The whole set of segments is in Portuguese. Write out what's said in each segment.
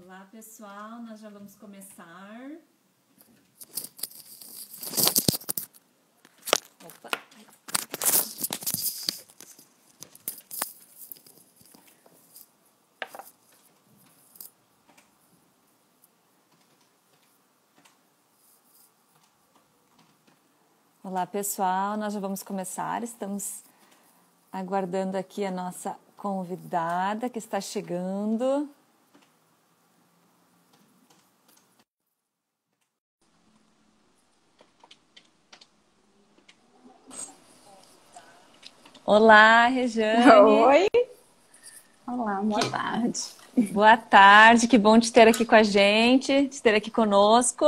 Olá, pessoal, nós já vamos começar. Opa! Olá, pessoal, nós já vamos começar. Estamos aguardando aqui a nossa convidada que está chegando. Olá, Rejane. Oi. Olá, boa tarde. Boa tarde, que bom te ter aqui com a gente, te ter aqui conosco.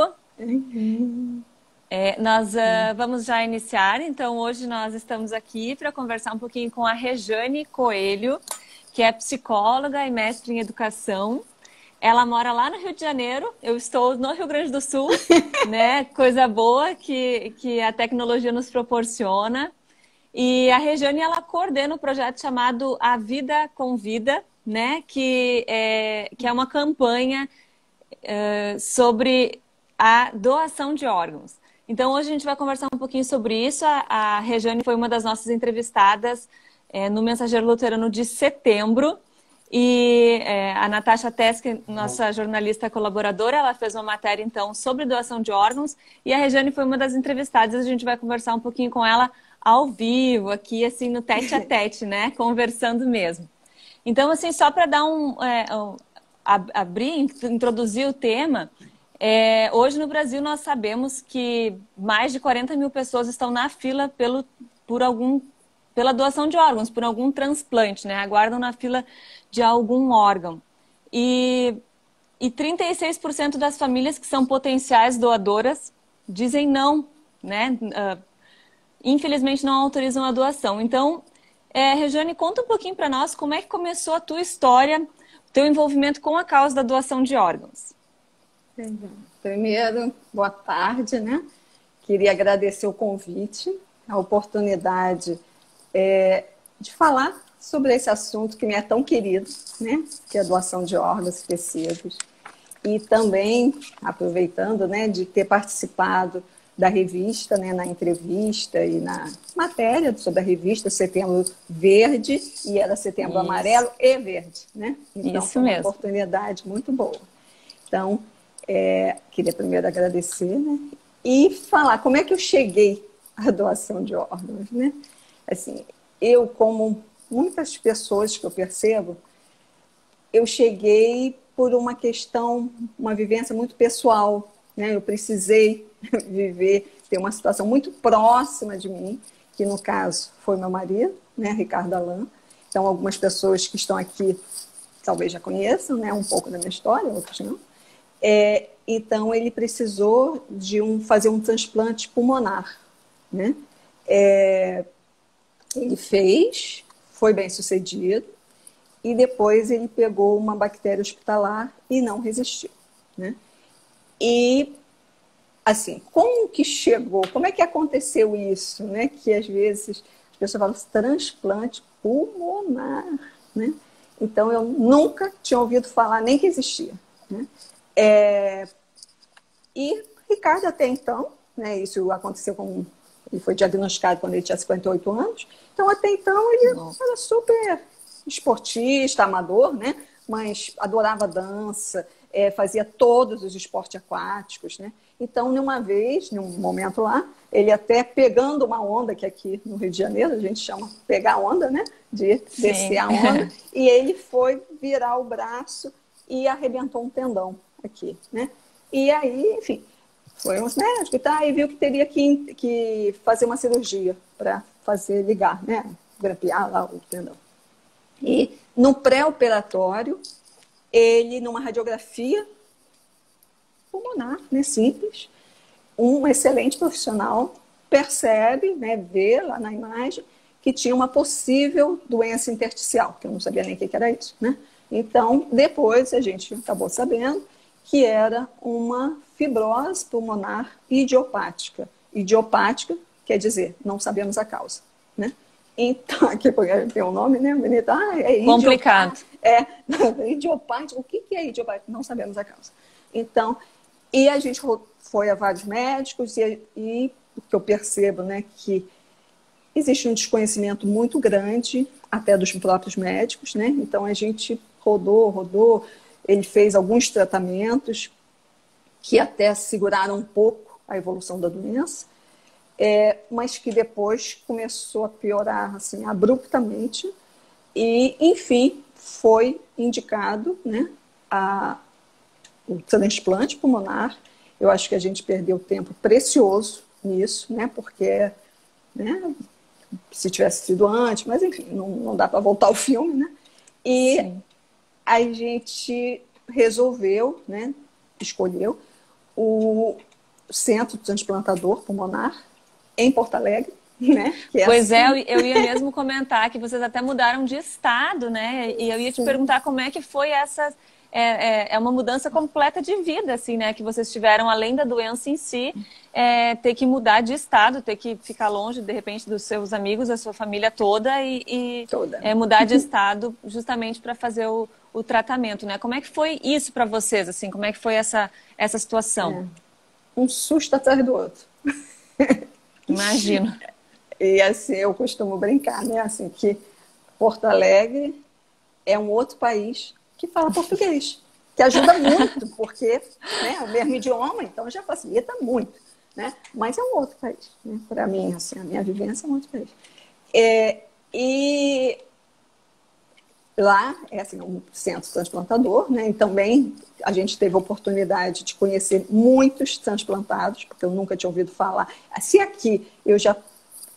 Nós vamos já iniciar, então hoje nós estamos aqui para conversar um pouquinho com a Rejane Coelho, que é psicóloga e mestre em educação. Ela mora lá no Rio de Janeiro, eu estou no Rio Grande do Sul, né? Coisa boa que a tecnologia nos proporciona. E a Rejane, ela coordena um projeto chamado A Vida Convida, né? Que é uma campanha sobre a doação de órgãos. Então, hoje a gente vai conversar um pouquinho sobre isso. A Rejane foi uma das nossas entrevistadas no Mensageiro Luterano de setembro. E a Natasha Teske, nossa jornalista colaboradora, ela fez uma matéria, então, sobre doação de órgãos. E a Rejane foi uma das entrevistadas. A gente vai conversar um pouquinho com ela ao vivo, aqui, assim, no tete-a-tete, né? Conversando mesmo. Então, assim, só para dar introduzir o tema... hoje no Brasil nós sabemos que mais de 40 mil pessoas estão na fila pela doação de órgãos, por algum transplante, né? Aguardam na fila de algum órgão. E 36% das famílias que são potenciais doadoras dizem não, né? Infelizmente não autorizam a doação. Então, Rejane, conta um pouquinho para nós como é que começou a tua história, o teu envolvimento com a causa da doação de órgãos. Primeiro, boa tarde, né? Queria agradecer o convite, a oportunidade de falar sobre esse assunto que me é tão querido, né? Que é a doação de órgãos e tecidos. E também, aproveitando, né, de ter participado da revista, né, na entrevista e na matéria sobre a revista Setembro Verde, e era Setembro Amarelo e Verde, né? Então, Isso foi uma mesmo. oportunidade muito boa. Então, queria primeiro agradecer, né? E falar como é que eu cheguei à doação de órgãos, né? Assim, eu, como muitas pessoas que eu percebo, eu cheguei por uma questão, uma vivência muito pessoal, né? Eu precisei ter uma situação muito próxima de mim, que no caso foi meu marido, né? Ricardo Alan. Então, algumas pessoas que estão aqui talvez já conheçam, né? Um pouco da minha história, outras não. Então, ele precisou de fazer um transplante pulmonar, né? Ele fez, foi bem sucedido, e depois ele pegou uma bactéria hospitalar e não resistiu, né? E, assim, como que chegou? Como é que aconteceu isso, né? Que às vezes as pessoas falam transplante pulmonar, né? Então, eu nunca tinha ouvido falar nem que existia, né? E Ricardo, até então, né, isso aconteceu ele foi diagnosticado quando ele tinha 58 anos, então até então ele era super esportista, amador, né, mas adorava dança, fazia todos os esportes aquáticos, né? Então, num momento lá, ele até pegando uma onda, que aqui no Rio de Janeiro a gente chama pegar onda, né, de descer a onda, e ele foi virar o braço e arrebentou um tendão aqui, né? E aí, enfim, foi uns médicos e tal, e viu que teria que fazer uma cirurgia para ligar, né? Grampear lá o tendão. E no pré-operatório, ele, numa radiografia pulmonar, né, simples, um excelente profissional percebe, né, vê lá na imagem, que tinha uma possível doença intersticial, que eu não sabia nem o que era isso, né? Então, depois a gente acabou sabendo que era uma fibrose pulmonar idiopática. Idiopática quer dizer, não sabemos a causa, né? Então, aqui tem um nome, né, bonito? Ah, é Complicado. idiopático. O que é idiopático? Não sabemos a causa. Então, e a gente foi a vários médicos e o que eu percebo, né, que existe um desconhecimento muito grande, até dos próprios médicos, né? Então, a gente rodou, ele fez alguns tratamentos que até seguraram um pouco a evolução da doença, mas que depois começou a piorar assim, abruptamente e, enfim, foi indicado, né, o transplante pulmonar. Eu acho que a gente perdeu tempo precioso nisso, né, porque, né, se tivesse sido antes, mas enfim, não dá para voltar ao filme, né? E sim, a gente resolveu, né, escolheu o Centro Transplantador Pulmonar em Porto Alegre, né? Que pois assim... eu ia mesmo comentar que vocês até mudaram de estado, né? E eu ia te perguntar como é que foi essa... É uma mudança completa de vida, assim, né? Que vocês tiveram, além da doença em si, ter que mudar de estado, ter que ficar longe, de repente, dos seus amigos, da sua família toda e mudar de estado justamente para fazer o tratamento, né? Como é que foi isso para vocês, assim? Como é que foi essa situação? Um susto atrás do outro. Imagino. E assim, eu costumo brincar, né? Assim, que Porto Alegre é um outro país que fala português, que ajuda muito, porque, né, é o mesmo idioma, então já facilita muito, né? Mas é um outro país, né? Para mim, assim, a minha vivência é um outro país. E lá é assim, um centro transplantador, né? E também a gente teve a oportunidade de conhecer muitos transplantados, porque eu nunca tinha ouvido falar. Se aqui eu já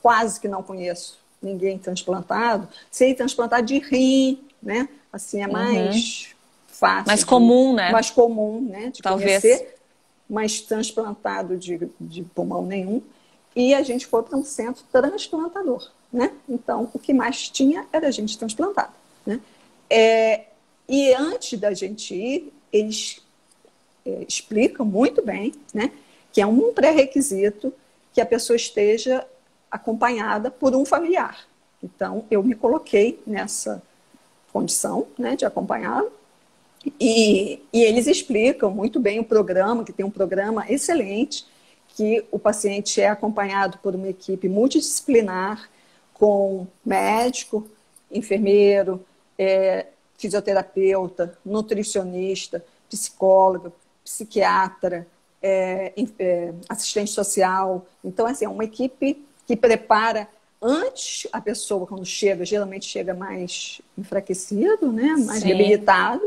quase que não conheço ninguém transplantado, sei transplantado de rim, né? Assim, é mais fácil. Mais comum, né? Mais comum, né? De talvez conhecer, mas transplantado de pulmão nenhum. E a gente foi para um centro transplantador, né? Então, o que mais tinha era gente transplantada, né? E antes da gente ir, eles explicam muito bem, né? Que é um pré-requisito que a pessoa esteja acompanhada por um familiar. Então, eu me coloquei nessa condição, né, de acompanhá-lo. E eles explicam muito bem o programa, que tem um programa excelente, que o paciente é acompanhado por uma equipe multidisciplinar, com médico, enfermeiro, fisioterapeuta, nutricionista, psicólogo, psiquiatra, assistente social. Então, assim, é uma equipe que prepara antes a pessoa, quando chega, geralmente chega mais enfraquecido, né? Mais debilitado.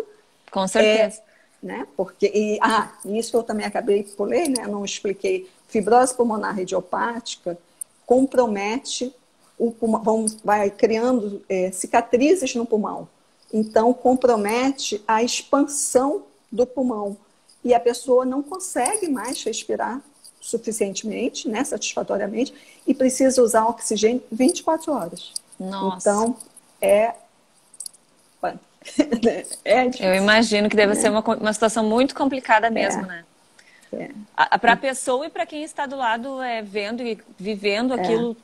Com certeza. Né? Porque, isso eu também pulei, né? Não expliquei. Fibrose pulmonar idiopática compromete o pulmão, vai criando cicatrizes no pulmão. Então, compromete a expansão do pulmão. E a pessoa não consegue mais respirar suficientemente, né, satisfatoriamente, e precisa usar oxigênio 24 horas. Nossa. Então, difícil, eu imagino que deve ser uma situação muito complicada mesmo, né? Para a pessoa e para quem está do lado vendo e vivendo aquilo,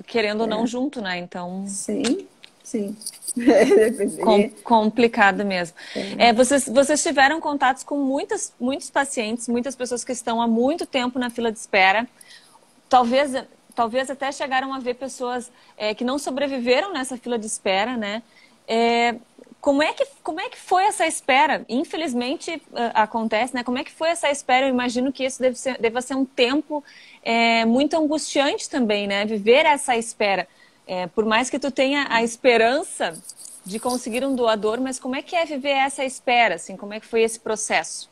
querendo ou não, junto, né? Então... Sim. Complicado mesmo. Vocês tiveram contatos com muitos pacientes, muitas pessoas que estão há muito tempo na fila de espera. Talvez até chegaram a ver pessoas que não sobreviveram nessa fila de espera, né? Como é que foi essa espera? Infelizmente acontece, né? Como é que foi essa espera? Eu imagino que isso deva ser um tempo muito angustiante também, né? Viver essa espera. Por mais que tu tenha a esperança de conseguir um doador, mas como é que é viver essa espera? Assim, como é que foi esse processo?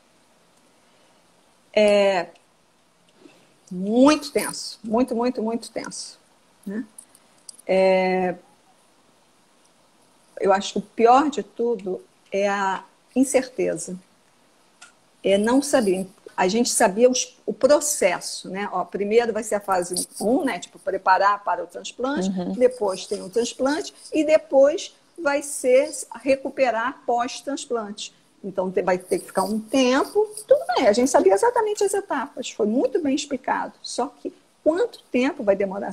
Muito tenso. Muito, muito, muito tenso. Né? Eu acho que o pior de tudo é a incerteza. Não saber. A gente sabia o processo, né? Primeiro vai ser a fase 1, né? Tipo, preparar para o transplante, depois tem o transplante e depois vai ser recuperar pós-transplante. Então, vai ter que ficar um tempo. Tudo bem, a gente sabia exatamente as etapas, foi muito bem explicado. Só que quanto tempo vai demorar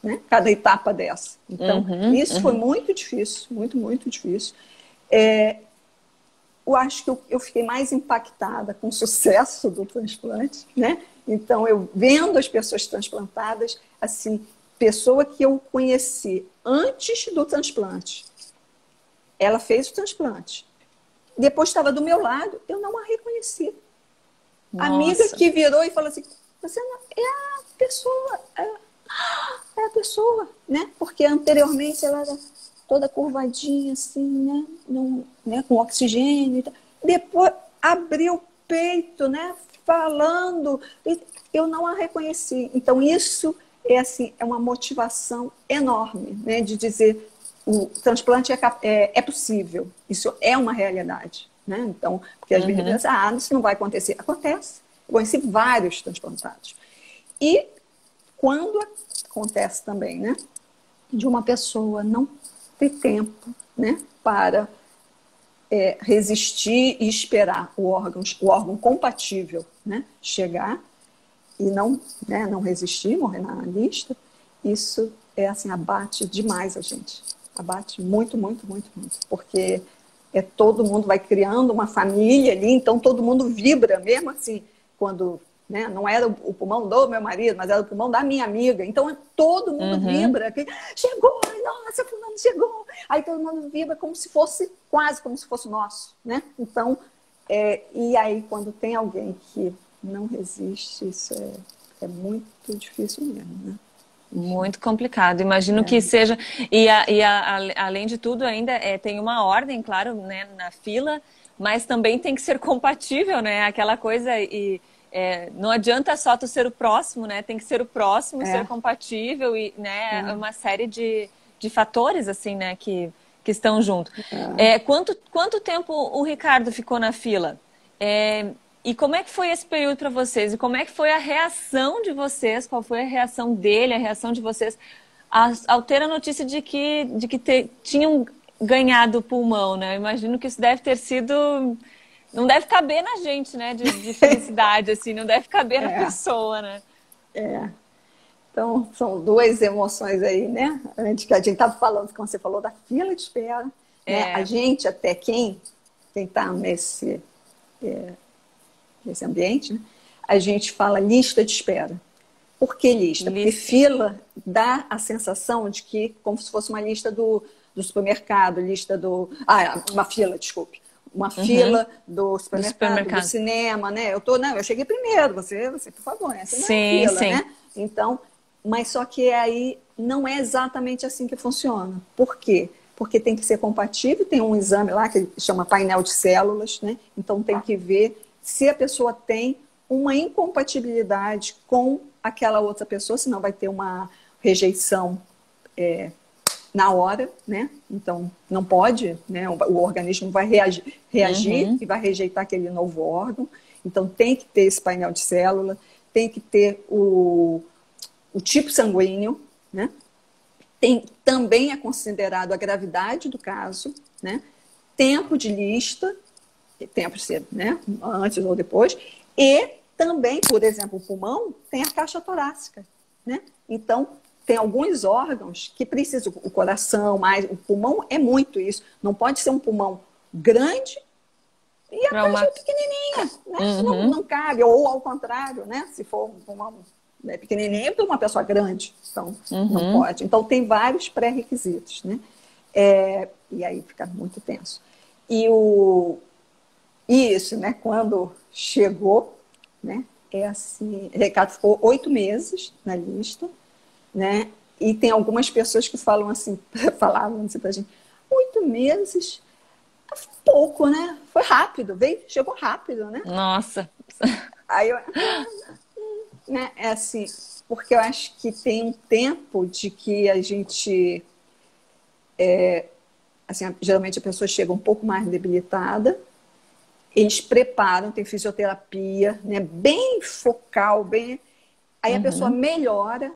né? Cada etapa dessa. Então, isso foi muito difícil, muito difícil. Eu acho que eu fiquei mais impactada com o sucesso do transplante, né? Então, eu vendo as pessoas transplantadas, assim, pessoa que eu conheci antes do transplante, ela fez o transplante. Depois estava do meu lado, eu não a reconheci. Nossa. Amiga que virou e falou assim, você não, é a pessoa, é a pessoa, né? Porque anteriormente ela era toda curvadinha, assim, né? Não, né? Com oxigênio e tal. Depois abriu o peito, né? Falando, eu não a reconheci. Então isso é assim, é uma motivação enorme, né? De dizer o transplante é possível, isso é uma realidade, né? Então, porque às vezes pensa, isso não vai acontecer. Acontece. Eu conheci vários transplantados. E quando acontece também, né? De uma pessoa não ter tempo, né? Para resistir e esperar o órgão compatível, né? Chegar e não, né? Não resistir, morrer na lista, isso assim, abate demais a gente. Abate muito, porque todo mundo vai criando uma família ali, então todo mundo vibra, mesmo assim, quando, né, não era o pulmão do meu marido, mas era o pulmão da minha amiga, então todo mundo vibra, que chegou, nossa, fulano chegou, aí todo mundo vibra como se fosse, quase como se fosse nosso, né? Então, e aí quando tem alguém que não resiste, isso é muito difícil mesmo, né? Muito complicado. Imagino que seja. Além de tudo, ainda tem uma ordem, claro, né, na fila, mas também tem que ser compatível, né? Aquela coisa. Não adianta só tu ser o próximo, né? Tem que ser o próximo, ser compatível, e, né, uma série de fatores, assim, né, que estão junto. Quanto tempo o Ricardo ficou na fila? E como é que foi esse período para vocês? E como é que foi a reação de vocês? Qual foi a reação dele, a reação de vocês ao ter a notícia de que tinham ganhado o pulmão, né? Eu imagino que isso deve ter sido... Não deve caber na gente, né? De felicidade, assim. Não deve caber na pessoa, né? Então, são duas emoções aí, né? Que a gente estava falando, como você falou, da fila de espera. Né? A gente, até quem está nesse ambiente, né? A gente fala lista de espera. Por que lista? Porque fila dá a sensação de que, como se fosse uma lista do supermercado, lista do... uma fila, desculpe. Uma fila do supermercado, do cinema, né? Eu cheguei primeiro, você por favor, essa não é a fila, né? Então, mas só que aí não é exatamente assim que funciona. Por quê? Porque tem que ser compatível, tem um exame lá que chama painel de células, né? Então tem que ver se a pessoa tem uma incompatibilidade com aquela outra pessoa, senão vai ter uma rejeição na hora, né? Então não pode, né? O organismo vai reagir e vai rejeitar aquele novo órgão. Então tem que ter esse painel de célula, tem que ter o tipo sanguíneo, né? Também é considerado a gravidade do caso, né? Tempo de lista, tempo cedo, né? Antes ou depois, e também, por exemplo, o pulmão tem a caixa torácica, né? Então, tem alguns órgãos que precisam, o coração, o pulmão é muito isso. Não pode ser um pulmão grande e a caixa é pequenininha, né? Isso não cabe, ou ao contrário, né? Se for um pulmão pequenininho para uma pessoa grande, então não pode. Então, tem vários pré-requisitos, né? E aí fica muito tenso. Isso, né? Quando chegou, né? Assim, o Ricardo ficou 8 meses na lista, né? E tem algumas pessoas que falam assim, falavam assim pra gente, 8 meses, pouco, né? Foi rápido, chegou rápido, né? Nossa! Aí eu, né? Assim, porque eu acho que tem um tempo de que a gente, assim, geralmente a pessoa chega um pouco mais debilitada, eles preparam, tem fisioterapia, né? Bem focal, bem... Aí a pessoa melhora,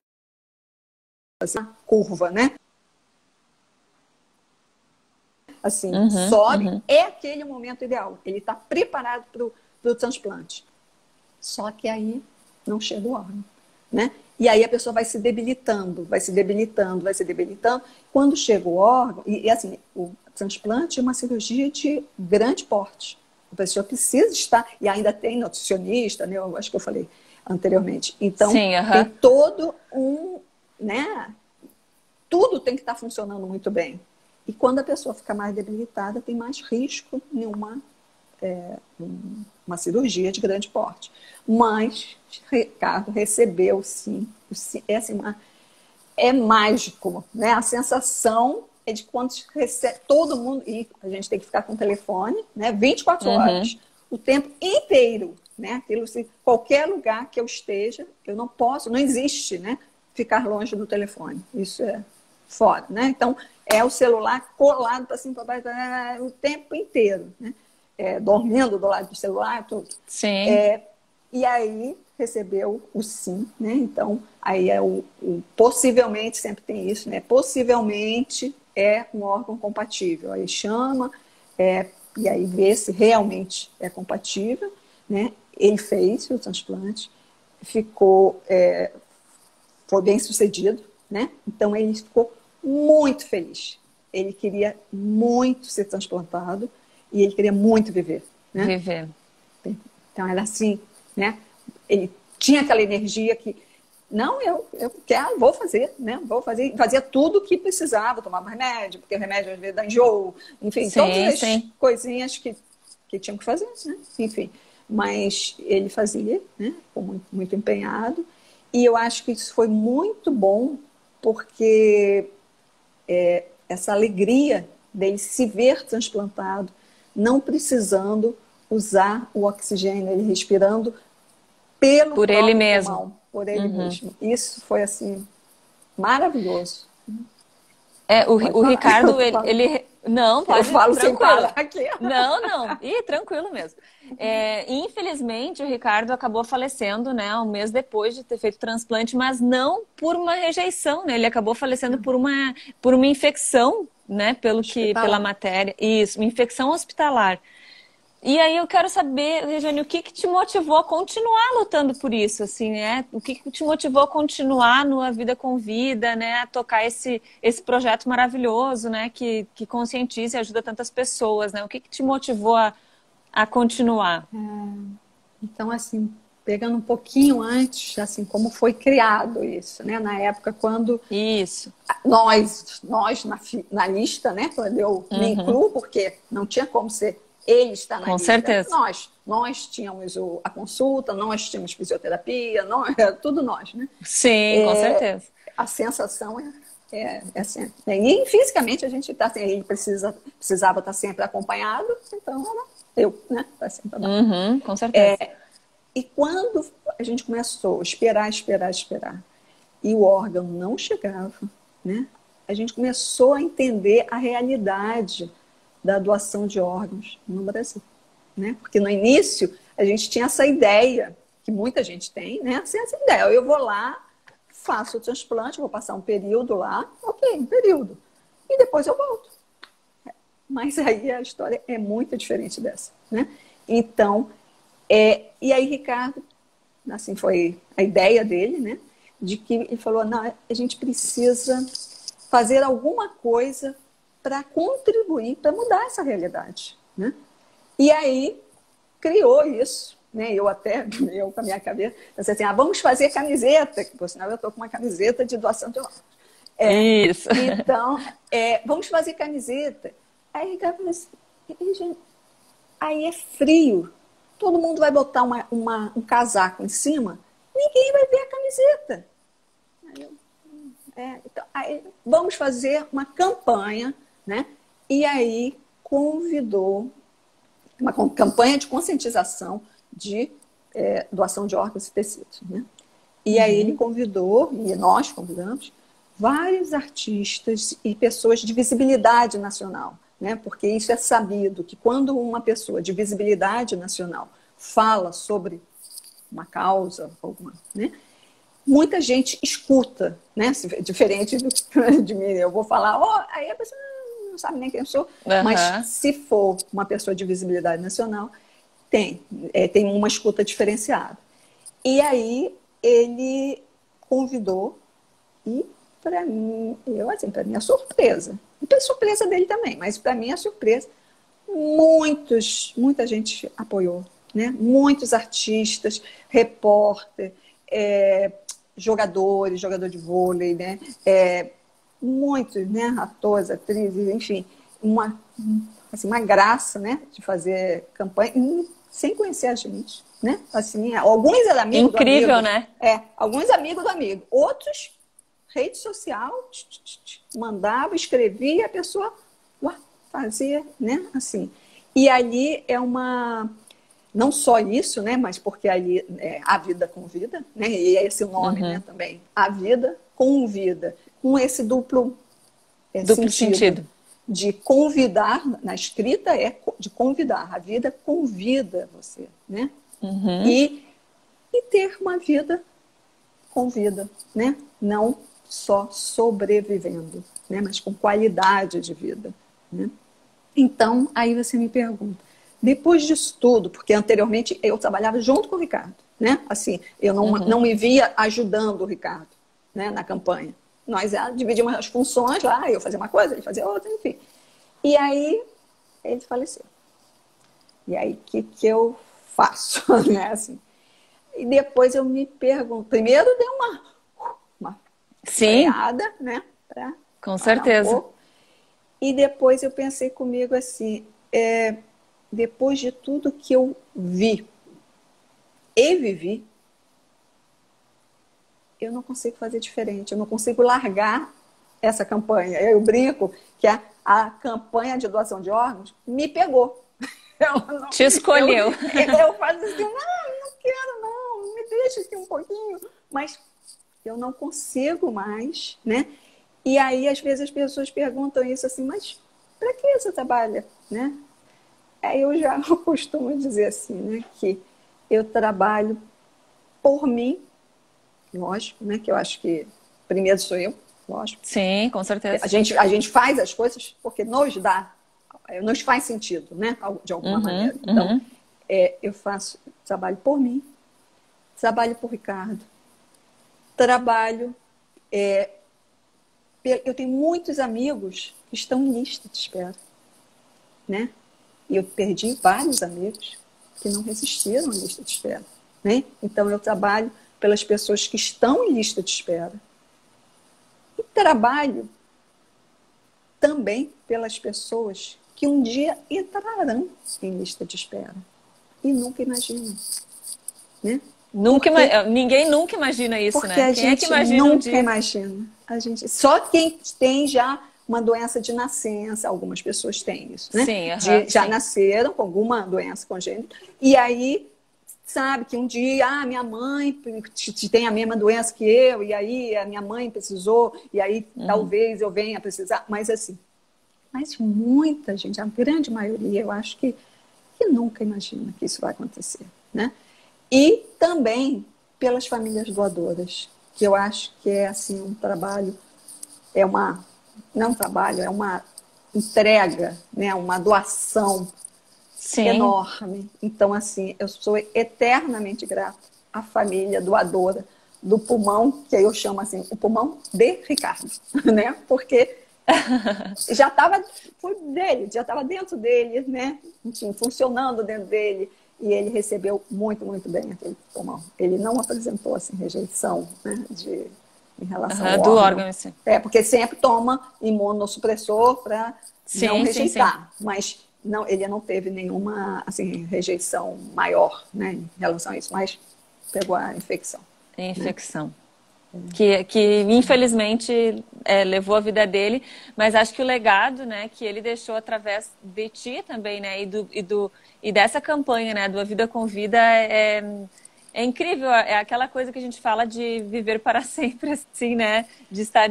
assim, a curva, né? Assim, sobe, é aquele momento ideal. Ele está preparado para o transplante. Só que aí não chega o órgão, né? E aí a pessoa vai se debilitando, vai se debilitando, vai se debilitando. Quando chega o órgão, e assim, o transplante é uma cirurgia de grande porte. A pessoa precisa estar, e ainda tem nutricionista, né? Eu acho que eu falei anteriormente. Então, Sim, tem todo um, né? Tudo tem que estar funcionando muito bem. E quando a pessoa fica mais debilitada, tem mais risco em uma cirurgia de grande porte. Mas Ricardo recebeu, sim. É, assim, é mágico, né? A sensação é de quando recebe todo mundo, e a gente tem que ficar com o telefone, né? 24 horas, o tempo inteiro, né? Aquilo, se qualquer lugar que eu esteja, eu não posso, não existe, né? Ficar longe do telefone. Isso é fora, né? Então, é o celular colado para cima, para baixo, o tempo inteiro, né? Dormindo do lado do celular, tudo. Sim. E aí recebeu o sim, né? Então, aí é possivelmente, sempre tem isso, né? Possivelmente é um órgão compatível. Aí chama, e aí vê se realmente é compatível, né? Ele fez o transplante, foi bem sucedido, né? Então ele ficou muito feliz. Ele queria muito ser transplantado e ele queria muito viver, né? Viver. Então era assim, né? Ele tinha aquela energia que, não, eu quero, vou fazer, né? Vou fazer, fazia tudo o que precisava, tomava remédio, porque o remédio às vezes dá enjoo, enfim, todas as coisinhas que tinham que fazer, né? Enfim, mas ele fazia, né? Ficou muito, muito empenhado, e eu acho que isso foi muito bom, porque essa alegria dele se ver transplantado, não precisando usar o oxigênio, ele respirando pelo por ele próprio mesmo. pulmão, por ele mesmo. Isso foi, assim, maravilhoso. O Ricardo, ele... Não, eu pode, falo tranquilo. sem parar aqui. Não. Ih, tranquilo mesmo. Infelizmente, o Ricardo acabou falecendo, né, um mês depois de ter feito o transplante, mas não por uma rejeição, né? Ele acabou falecendo por uma infecção, né, pela matéria. Isso, uma infecção hospitalar. E aí eu quero saber, Regiane, o que te motivou a continuar lutando por isso, assim, né? O que te motivou a continuar no A Vida com Vida, né? A tocar esse projeto maravilhoso, né? Que conscientiza e ajuda tantas pessoas, né? O que te motivou a continuar? Então, assim, pegando um pouquinho antes, assim, como foi criado isso, né? Na época quando Isso. nós na lista, né? Quando eu me incluo, porque não tinha como ser ele está na com lista. Certeza. Nós tínhamos a consulta, nós tínhamos fisioterapia, era tudo nós, né? Sim, com certeza. A sensação é assim. E fisicamente a gente está assim, ele precisava estar sempre acompanhado, então eu, né? Tá sempre com certeza. E quando a gente começou a esperar, e o órgão não chegava, né? A gente começou a entender a realidade da doação de órgãos no Brasil, né? Porque no início a gente tinha essa ideia, que muita gente tem, né? Assim, essa ideia, eu vou lá, faço o transplante, vou passar um período lá, ok, um período, e depois eu volto. Mas aí a história é muito diferente dessa, né? Então, e aí Ricardo, assim foi a ideia dele, né? De que ele falou, não, a gente precisa fazer alguma coisa para contribuir, para mudar essa realidade, né? E aí criou isso, né? Eu com a minha cabeça, pensei assim, vamos fazer camiseta, que por sinal eu estou com uma camiseta de doação de órgãos. Isso. Então, vamos fazer camiseta. Aí Ricardo falou assim, aí é frio, todo mundo vai botar um casaco em cima, ninguém vai ver a camiseta. Então, aí vamos fazer uma campanha, né? E aí convidou uma campanha de conscientização de doação de órgãos e tecidos, né? E aí ele convidou, e nós convidamos, vários artistas e pessoas de visibilidade nacional, né? Porque isso é sabido, que quando uma pessoa de visibilidade nacional fala sobre uma causa, né? Muita gente escuta, né? Diferente de mim, eu vou falar, aí a pessoa não sabe nem quem eu sou, mas se for uma pessoa de visibilidade nacional, tem uma escuta diferenciada. E aí ele convidou e, para mim, para minha surpresa, e para surpresa dele também, mas para minha surpresa, muita gente apoiou, né? Muitos artistas, repórter, jogador de vôlei, né? Muitos, né? Atores, atrizes, enfim, uma graça, né? De fazer campanha sem conhecer a gente, né? Assim, alguns eram amigos Incrível, do amigo, né? alguns amigos do amigo, outros rede social, mandava, escrevia, a pessoa fazia, né? Assim. E ali não só isso, né? Mas porque ali a vida convida, né? E é esse o nome, né? Também. A vida convida, com esse duplo sentido. De convidar, na escrita de convidar, a vida convida você, né? E ter uma vida com vida, né? Não só sobrevivendo, né? Mas com qualidade de vida, né? Então, aí você me pergunta, depois disso tudo, porque anteriormente eu trabalhava junto com o Ricardo, né? Assim, eu não me via ajudando o Ricardo, né? Na campanha. Nós dividimos as funções lá, eu fazia uma coisa, ele fazia outra, enfim. E aí, ele faleceu. E aí, o que eu faço, né? Assim. E depois eu me pergunto, primeiro deu uma freada, né? Com certeza. E depois eu pensei comigo assim, depois de tudo que eu vi e vivi, eu não consigo fazer diferente, eu não consigo largar essa campanha. Eu brinco que a campanha de doação de órgãos me pegou. Te escolheu. Eu falo assim, não quero não, me deixa aqui um pouquinho. Mas eu não consigo mais, né? E aí, às vezes, as pessoas perguntam isso assim, mas para que você trabalha, né? Aí eu já costumo dizer assim, né? Que eu trabalho por mim, lógico, né? Que eu acho que primeiro sou eu, lógico. Sim, com certeza. A gente faz as coisas porque nos faz sentido, né? De alguma maneira. Então, eu trabalho por mim, trabalho por Ricardo, trabalho... eu tenho muitos amigos que estão em lista de espera, né? E eu perdi vários amigos que não resistiram à lista de espera, né? Então, eu trabalho pelas pessoas que estão em lista de espera. E trabalho também pelas pessoas que um dia entrarão em lista de espera e nunca imaginam, né? Ninguém nunca imagina isso, porque né? Quem é que imagina nunca imagina. Só quem tem já uma doença de nascença, algumas pessoas têm isso, né? Sim, já nasceram com alguma doença congênita e aí sabe que um dia minha mãe tem a mesma doença que eu e aí a minha mãe precisou e aí talvez eu venha a precisar, mas muita gente, a grande maioria, eu acho que nunca imagina que isso vai acontecer, né? E também pelas famílias doadoras, que eu acho que é assim um trabalho, é uma entrega, né? Uma doação enorme. Então, assim, eu sou eternamente grata à família doadora do pulmão, que eu chamo assim, o pulmão de Ricardo, né? Porque foi dele, já estava dentro dele, né? Enfim, funcionando dentro dele. E ele recebeu muito, muito bem aquele pulmão. Ele não apresentou assim, rejeição, né? Em relação ao do órgão. Assim. Porque sempre toma imunossupressor para não rejeitar. Sim. Mas ele não teve nenhuma assim, rejeição maior, né? Em relação a isso. Mas pegou a infecção. Infecção. Né? Que infelizmente levou a vida dele, mas acho que o legado, né, que ele deixou através de ti também, né, e dessa campanha, né, do A Vida com Vida é incrível, é aquela coisa que a gente fala de viver para sempre, assim, né, de estar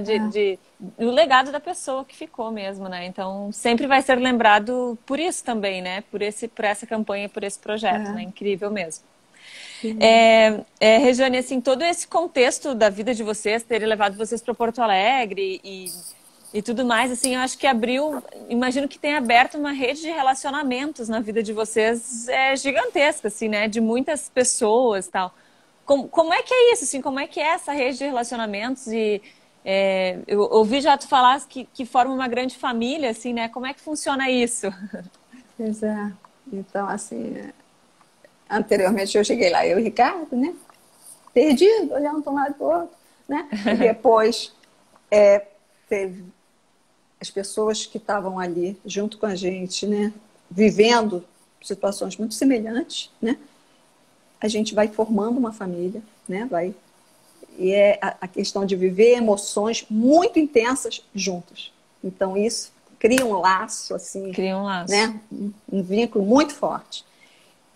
o legado da pessoa que ficou mesmo, né, então sempre vai ser lembrado por isso também, né, por essa campanha, por esse projeto, né, incrível mesmo. Regiane, assim, todo esse contexto da vida de vocês, ter levado vocês para Porto Alegre e tudo mais, assim, eu acho que imagino que tenha aberto uma rede de relacionamentos na vida de vocês gigantesca, assim, né, de muitas pessoas e tal. como é que é isso, assim? Como é que é essa rede de relacionamentos? E eu ouvi já tu falar que forma uma grande família, assim, né? Como é que funciona isso? Pois é. Então, assim, anteriormente eu cheguei lá, eu e o Ricardo, né? Perdido, olhando para um lado para o outro, né? E depois teve as pessoas que estavam ali junto com a gente, né? Vivendo situações muito semelhantes, né? A gente vai formando uma família, né? E é a questão de viver emoções muito intensas juntos. Então isso cria um laço assim, Cria um laço. né? Um vínculo muito forte.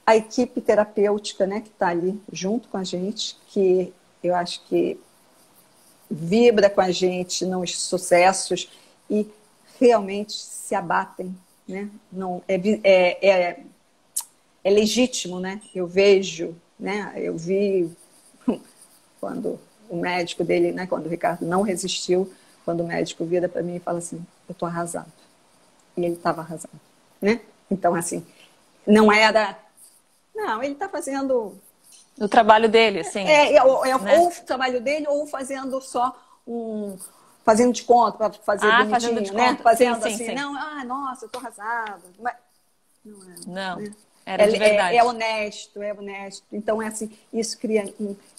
A equipe terapêutica, né, que está ali junto com a gente, que eu acho que vibra com a gente nos sucessos e realmente se abatem, né? Não é legítimo, né? Eu vejo, né? Eu vi quando o médico dele, né? Quando o Ricardo não resistiu, quando o médico vira para mim e fala assim, eu tô arrasado. E ele estava arrasado, né? Então assim, não era, não, ele está fazendo O trabalho dele, assim. Né? ou o trabalho dele, ou fazendo só fazendo de conta, para fazer bonitinho, fazendo de né? conta. Fazendo Sim, assim, sim. não, nossa, eu tô arrasado. Mas não é. Não, Né? era de verdade. É honesto, é honesto. Então, é assim, isso cria.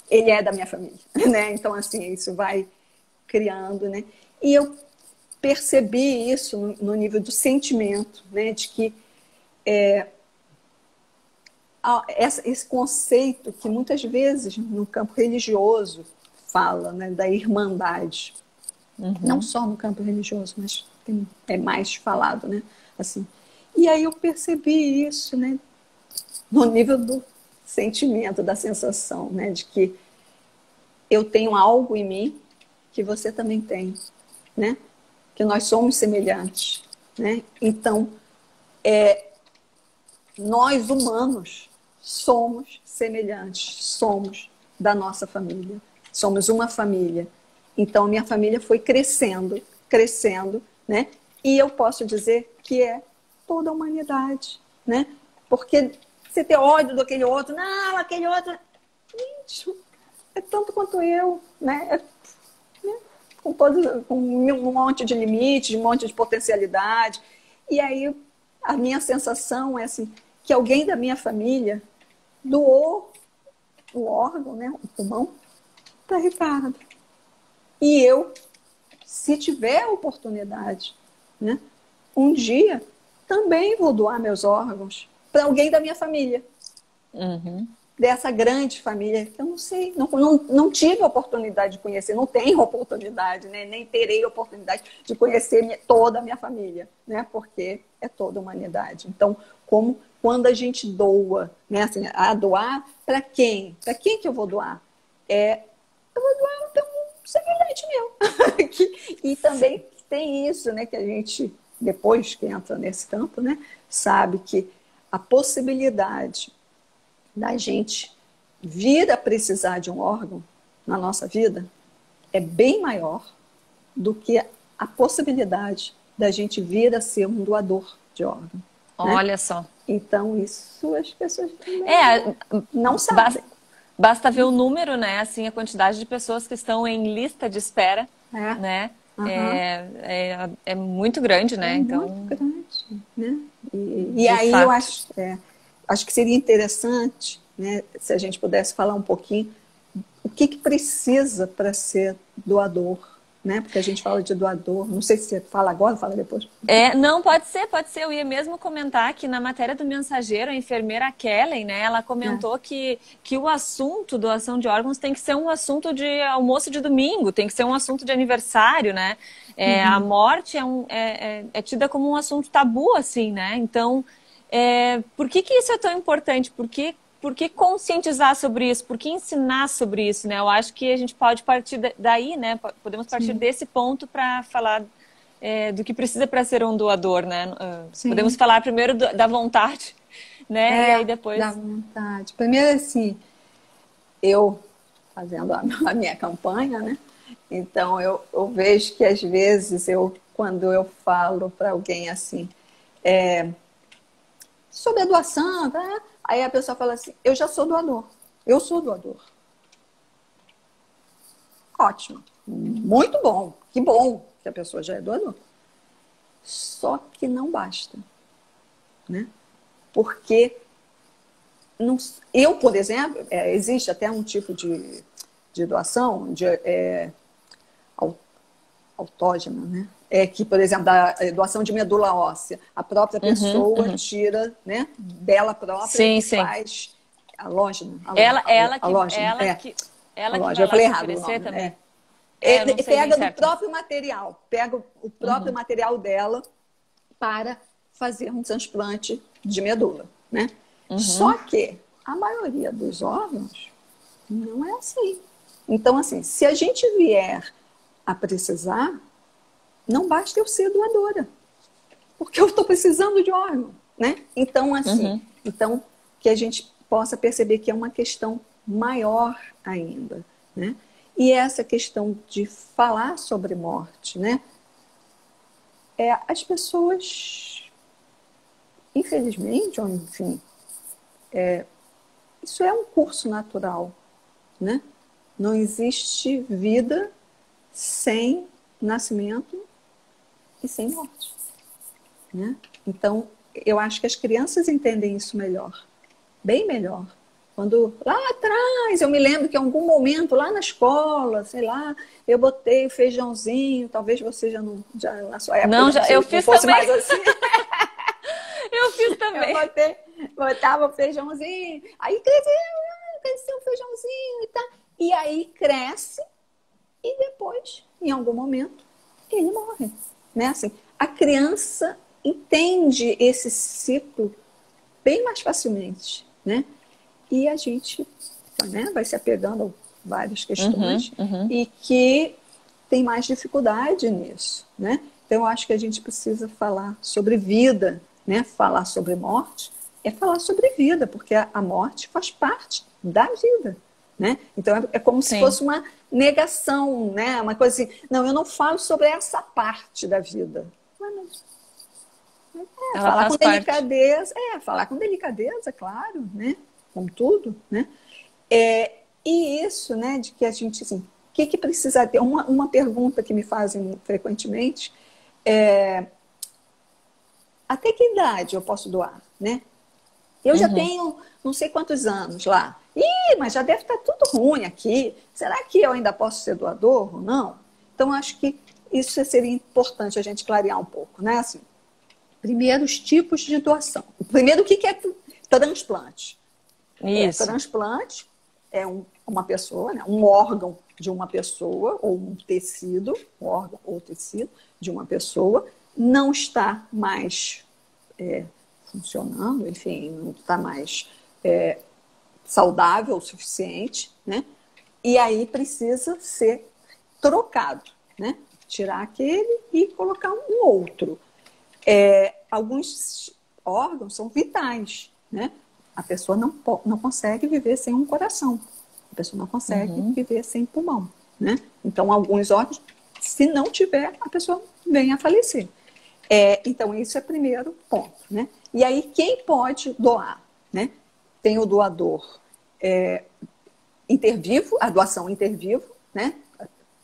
Ele é da minha família, né? Então, assim, isso vai criando, né? E eu percebi isso no nível do sentimento, né? De que esse conceito que muitas vezes no campo religioso fala, né, da irmandade, não só no campo religioso, mas é mais falado, né, assim. E aí eu percebi isso, né, no nível do sentimento, da sensação, né, de que eu tenho algo em mim que você também tem, né, que nós somos semelhantes, né. Então, nós humanos somos semelhantes, somos da nossa família, somos uma família. Então, minha família foi crescendo, crescendo, né? E eu posso dizer que é toda a humanidade, né? Porque você ter ódio daquele outro, não, aquele outro, gente, é tanto quanto eu, né? Com um monte de limites, um monte de potencialidade. E aí a minha sensação é assim, que alguém da minha família doou o órgão, né, o pulmão, para Ricardo. E eu, se tiver a oportunidade, né, um dia também vou doar meus órgãos para alguém da minha família. Dessa grande família, que eu não sei, não tive a oportunidade de conhecer, não tenho oportunidade, né? Nem terei oportunidade de conhecer toda a minha família, né? Porque é toda a humanidade. Então, quando a gente doa, né? Assim, a doar para quem? Para quem que eu vou doar? Eu vou doar para um semelhante meu. E também tem isso, né? Que a gente, depois que entra nesse campo, né? Sabe que a possibilidade da gente vir a precisar de um órgão na nossa vida é bem maior do que a possibilidade da gente vir a ser um doador de órgão. Olha, né? só. Então, isso as pessoas não sabem. Basta ver o número, né? Assim, a quantidade de pessoas que estão em lista de espera, né? É muito grande, né? Então, muito grande, né? E aí fato. eu acho que seria interessante, né, se a gente pudesse falar um pouquinho o que precisa para ser doador, né? Porque a gente fala de doador, não sei se você fala agora ou fala depois. Não, pode ser. Eu ia mesmo comentar que na matéria do Mensageiro, a enfermeira Kellen, né, ela comentou que o assunto doação de órgãos tem que ser um assunto de almoço de domingo, tem que ser um assunto de aniversário, né? A morte é tida como um assunto tabu, assim, né? Então, por que isso é tão importante? Por que conscientizar sobre isso? Por que ensinar sobre isso, né? Eu acho que a gente pode partir daí, né? Podemos partir desse ponto para falar do que precisa para ser um doador, né? Podemos falar primeiro da vontade, né? E aí depois... Da vontade. Primeiro, assim, eu fazendo a minha campanha, né? Então, eu vejo que às vezes, quando eu falo para alguém assim, sobre a doação, tá? Aí a pessoa fala assim, eu já sou doador, eu sou doador. ótimo, muito bom, que bom que a pessoa já é doador. Só que não basta, né? Porque não, eu, por exemplo, existe até um tipo de doação autógena, né? Que, por exemplo, da doação de medula óssea, a própria pessoa tira, né, dela própria sim, e sim. faz alógena. Ela que vai eu lá falei se errado o oferecer nome, também. Eu não sei bem pega do certo. próprio material, pega o próprio material dela para fazer um transplante de medula, né? Só que a maioria dos órgãos não é assim. Então, assim, se a gente vier a precisar, não basta eu ser doadora, porque eu estou precisando de órgão, né? Então, assim, então que a gente possa perceber que é uma questão maior ainda, né? E essa questão de falar sobre morte, né? As pessoas, infelizmente, ou enfim, isso é um curso natural, né? Não existe vida sem nascimento e sem morte, né? Então, eu acho que as crianças entendem isso melhor, bem melhor. Quando lá atrás, eu me lembro que em algum momento lá na escola, sei lá, eu botei feijãozinho, talvez você já não, já na sua época não, já eu não fiz fosse também. mais assim. Eu fiz também. Botava feijãozinho, aí cresceu o feijãozinho e tá. E aí cresce e depois, em algum momento, ele morre, né? Assim, a criança entende esse ciclo bem mais facilmente, né? E a gente, né, vai se apegando a várias questões e que tem mais dificuldade nisso, né? Então, eu acho que a gente precisa falar sobre vida, né? Falar sobre morte é falar sobre vida, porque a morte faz parte da vida, né? Então, é como se fosse uma negação, né? Uma coisa assim, não, eu não falo sobre essa parte da vida. Falar com delicadeza, falar com delicadeza, claro, né? Como tudo, né? E isso, né, de que a gente, assim, o que precisa ter? Uma pergunta que me fazem frequentemente é: até que idade eu posso doar, né? Eu já tenho não sei quantos anos lá. Mas já deve estar tudo ruim aqui. Será que eu ainda posso ser doador ou não? Então, acho que isso seria importante a gente clarear um pouco, né? Assim, primeiro, os tipos de doação. Primeiro, o que é transplante? Isso. Transplante é uma pessoa, né? Um órgão de uma pessoa, ou um tecido, um órgão ou tecido de uma pessoa, não está mais funcionando, enfim, não está mais saudável o suficiente, né? E aí precisa ser trocado, né? Tirar aquele e colocar um outro. Alguns órgãos são vitais, né? A pessoa não consegue viver sem um coração. A pessoa não consegue viver sem pulmão, né? Então, alguns órgãos, se não tiver, a pessoa vem a falecer. Então, isso é o primeiro ponto, né? E aí, quem pode doar, né? Tem o doador intervivo, a doação intervivo, né?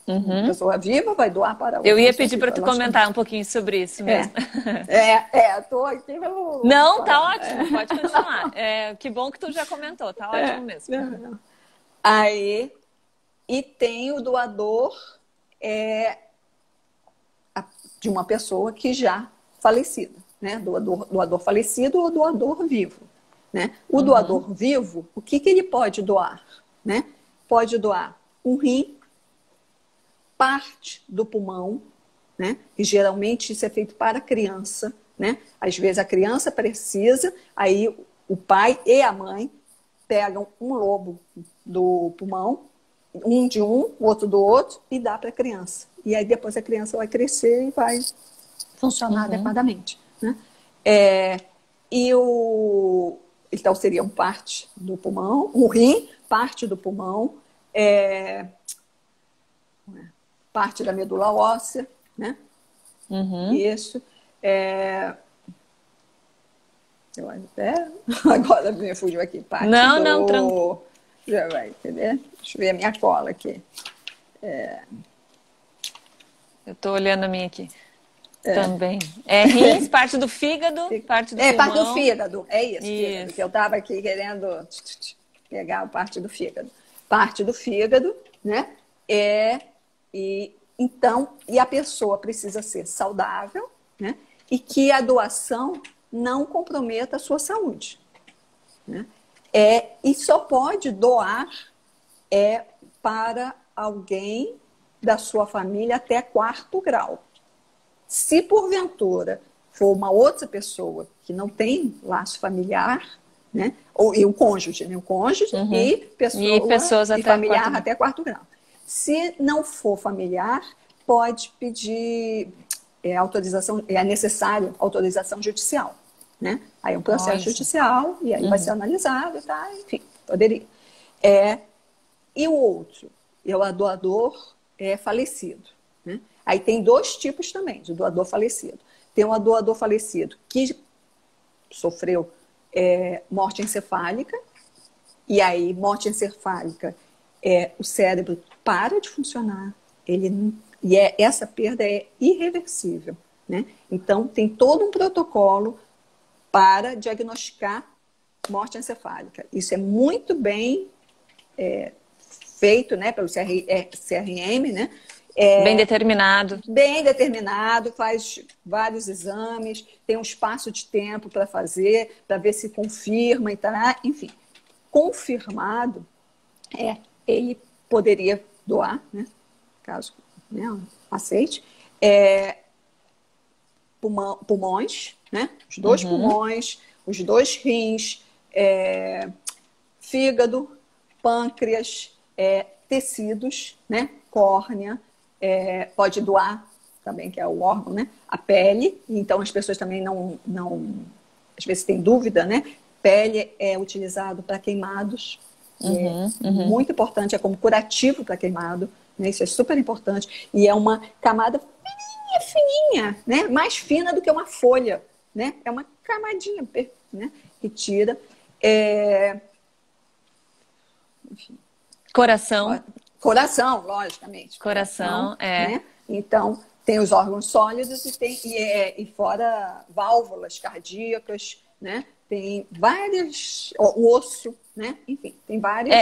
A pessoa viva vai doar para outra. Eu ia pedir para tu comentar um pouquinho sobre isso mesmo. Estou aqui pelo... Não, tá ótimo, pode continuar. Que bom que tu já comentou, tá ótimo mesmo. Aí, e tem o doador de uma pessoa que já falecida, né? Doador falecido ou doador vivo, né? O doador vivo, o que ele pode doar, né? Pode doar um rim, parte do pulmão, né? E geralmente isso é feito para a criança, né? Às vezes a criança precisa, aí o pai e a mãe pegam um lobo do pulmão, um de um, o outro do outro, e dá para a criança. E aí depois a criança vai crescer e vai funcionar adequadamente, né? Então seriam parte do pulmão, um rim, parte do pulmão, parte da medula óssea, né? Isso. Eu até agora me fugiu aqui. Parte não, tranquilo. Já vai entender? Deixa eu ver a minha cola aqui. Eu tô olhando a minha aqui. Também. É rins, parte do fígado, parte do pulmão. Parte do fígado. É isso, Isso. fígado, que eu estava aqui querendo pegar a parte do fígado. Parte do fígado, né? E a pessoa precisa ser saudável, né? E que a doação não comprometa a sua saúde, né? E só pode doar para alguém da sua família até 4º grau. Se porventura for uma outra pessoa que não tem laço familiar, né? E o cônjuge, né? O cônjuge e pessoas e até familiar até 4º grau. Se não for familiar, pode pedir autorização, é necessário autorização judicial, né? Aí é um processo judicial e aí vai ser analisado, tá? Enfim, poderia. E o outro, é o doador falecido, né? Aí tem 2 tipos também de doador falecido. Tem um doador falecido que sofreu morte encefálica, e aí morte encefálica, o cérebro para de funcionar, essa perda é irreversível, né? Então tem todo um protocolo para diagnosticar morte encefálica. Isso é muito bem feito, né, pelo CRM, né? Bem determinado. Bem determinado, faz vários exames, tem um espaço de tempo para fazer, para ver se confirma e tal. Enfim, confirmado, ele poderia doar, né, caso aceite, pulmões, né, os 2 pulmões, os 2 rins, fígado, pâncreas, tecidos, né, córnea, pode doar também, que é o órgão, né, a pele. Então as pessoas também não às vezes têm dúvida, né? Pele é utilizado para queimados, muito importante, é como curativo para queimado, né? Isso é super importante e é uma camada fininha, né? Mais fina do que uma folha, né? É uma camadinha, né? Que tira. Enfim. Coração, logicamente. Coração, né? Então, tem os órgãos sólidos e fora válvulas cardíacas, né? Tem várias... O osso, né? Enfim, tem vários...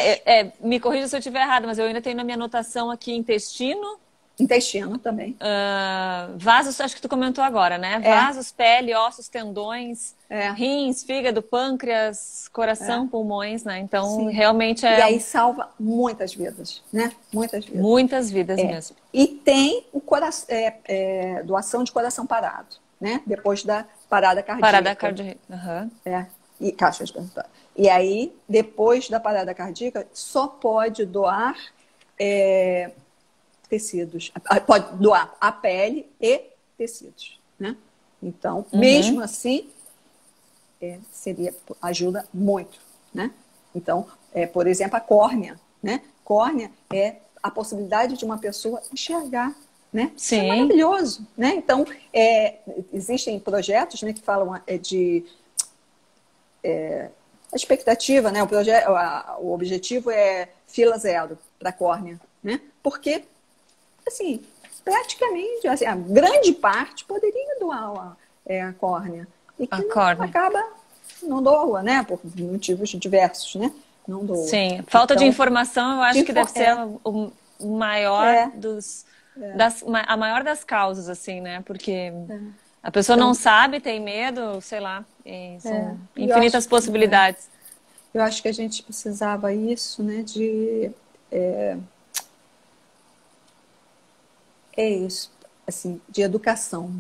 Me corrija se eu estiver errado, mas eu ainda tenho na minha anotação aqui intestino. Intestino também. Vasos, acho que tu comentou agora, né? Vasos, pele, ossos, tendões, rins, fígado, pâncreas, coração, pulmões, né? Então, sim, realmente E aí salva muitas vidas, né? Muitas vidas. Muitas vidas mesmo. E tem o doação de coração parado, né? Depois da parada cardíaca. Parada cardíaca. E caixa respiratória. E aí, depois da parada cardíaca, só pode doar... tecidos, pode doar a pele e tecidos, né? Então, mesmo assim, ajuda muito, né? Então, por exemplo, a córnea, né? Córnea é a possibilidade de uma pessoa enxergar, né? Sim. Isso é maravilhoso, né? Então, existem projetos, né, que falam a expectativa, né? O objetivo é fila zero para a córnea, né? Porque assim, praticamente, assim, a grande parte poderia doar a córnea. E que não doa, né? Por motivos diversos, né? Não doa. Sim, falta de informação, eu acho que deve ser o maior a maior das causas, assim, né? Porque a pessoa não sabe, tem medo, sei lá, são infinitas possibilidades. Eu acho que a gente precisava isso, né? Isso, assim, de educação,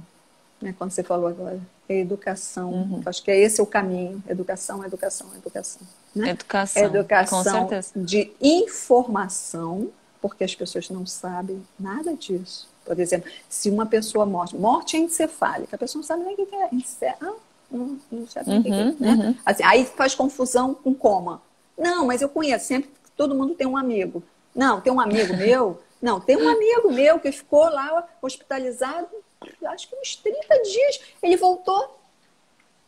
né? Quando você falou agora, educação, acho que esse é o caminho, educação, educação, educação, né? Educação, com certeza. De informação, porque as pessoas não sabem nada disso. Por exemplo, se uma pessoa morte encefálica, a pessoa não sabe nem o que é não sabe nem o que é, né? Assim, aí faz confusão com coma. Não, mas eu conheço, sempre todo mundo tem um amigo. Não, tem um amigo meu. Não, tem um amigo meu que ficou lá hospitalizado, acho que uns 30 dias. Ele voltou.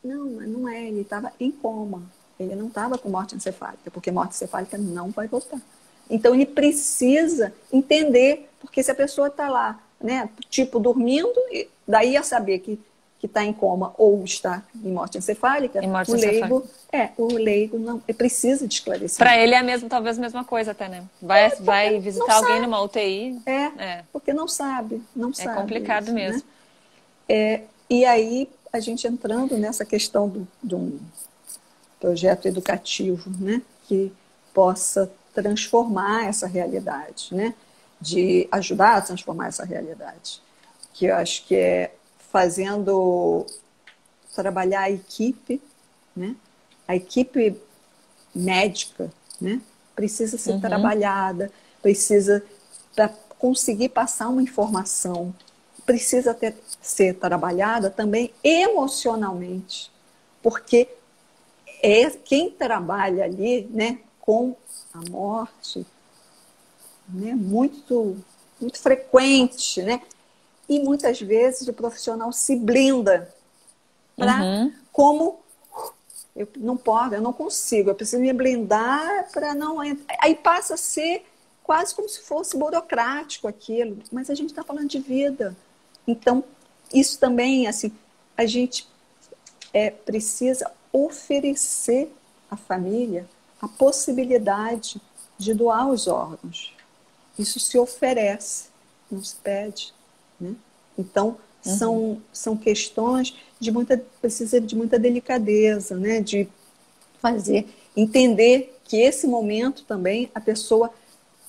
Não, mas não ele estava em coma. Ele não estava com morte encefálica, porque morte encefálica não vai voltar. Então, ele precisa entender, porque se a pessoa está lá, né, tipo, dormindo, daí a saber que está em coma ou está em morte encefálica, o leigo não precisa de esclarecimento. Para ele é mesmo, talvez a mesma coisa até, né? Vai visitar alguém numa UTI. Porque não sabe. É complicado isso, mesmo. Né? E aí, a gente entrando nessa questão de um projeto educativo, né, que possa transformar essa realidade, né, de ajudar a transformar essa realidade, que eu acho que é trabalhar a equipe, né, a equipe médica, né, precisa ser trabalhada, precisa, para conseguir passar uma informação, precisa ser trabalhada também emocionalmente, porque quem trabalha ali, né, com a morte, né, muito frequente, né, e muitas vezes o profissional se blinda para como eu não consigo, eu preciso me blindar para não entrar. Aí passa a ser quase como se fosse burocrático aquilo, mas a gente está falando de vida. Então, isso também, assim, a gente precisa oferecer à família a possibilidade de doar os órgãos. Isso se oferece, não se pede, né? Então, são questões precisa de muita delicadeza, né? De entender que esse momento também a pessoa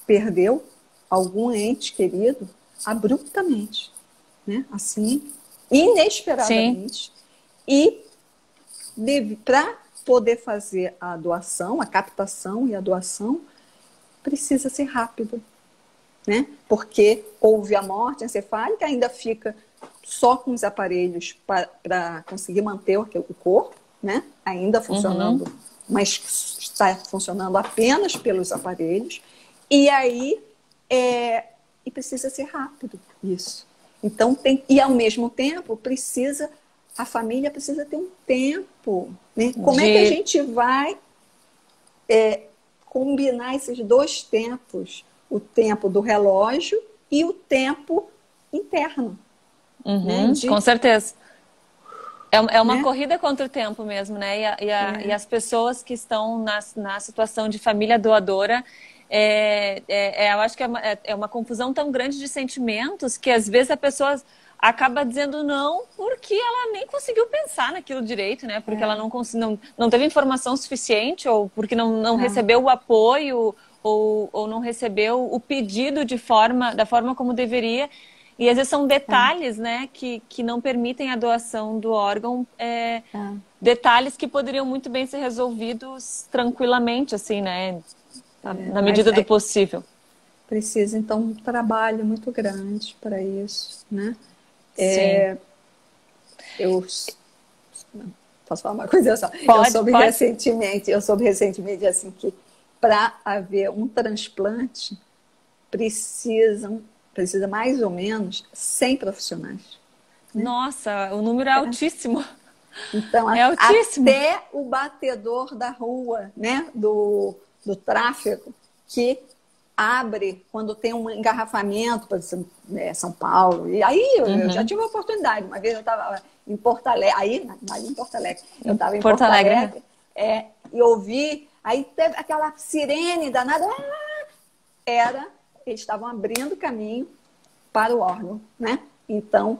perdeu algum ente querido abruptamente, né? Assim, inesperadamente. Sim. E para poder fazer a doação, a captação e a doação, precisa ser rápido, né? Porque houve a morte encefálica, ainda fica só com os aparelhos para conseguir manter o corpo, né? Ainda funcionando, mas está funcionando apenas pelos aparelhos. E aí, e precisa ser rápido isso. Então, e ao mesmo tempo, a família precisa ter um tempo, né? Como é que a gente vai combinar esses dois tempos? O tempo do relógio e o tempo interno. Né? Com certeza. É uma corrida contra o tempo mesmo, né? E as pessoas que estão na situação de família doadora, eu acho que é uma confusão tão grande de sentimentos que às vezes a pessoa acaba dizendo não porque ela nem conseguiu pensar naquilo direito, né? Porque ela não teve informação suficiente ou porque não recebeu o apoio ou não recebeu o pedido da forma como deveria. E às vezes são detalhes, né, que não permitem a doação do órgão, detalhes que poderiam muito bem ser resolvidos tranquilamente, assim, né, na medida do possível. Precisa, então, um trabalho muito grande para isso, né? Sim. Posso falar uma coisa só? Pode. Eu soube recentemente assim, que para haver um transplante precisa mais ou menos 100 profissionais. Né? Nossa, o número é altíssimo. Então, altíssimo. Até o batedor da rua, né, do tráfego, que abre quando tem um engarrafamento, por exemplo, São Paulo. E aí eu já tive uma oportunidade. Uma vez eu estava em Porto Alegre, aí em Porto Alegre. Eu estava em Porto Alegre e ouvi, aí teve aquela sirene danada. Eles estavam abrindo caminho para o órgão, né? Então,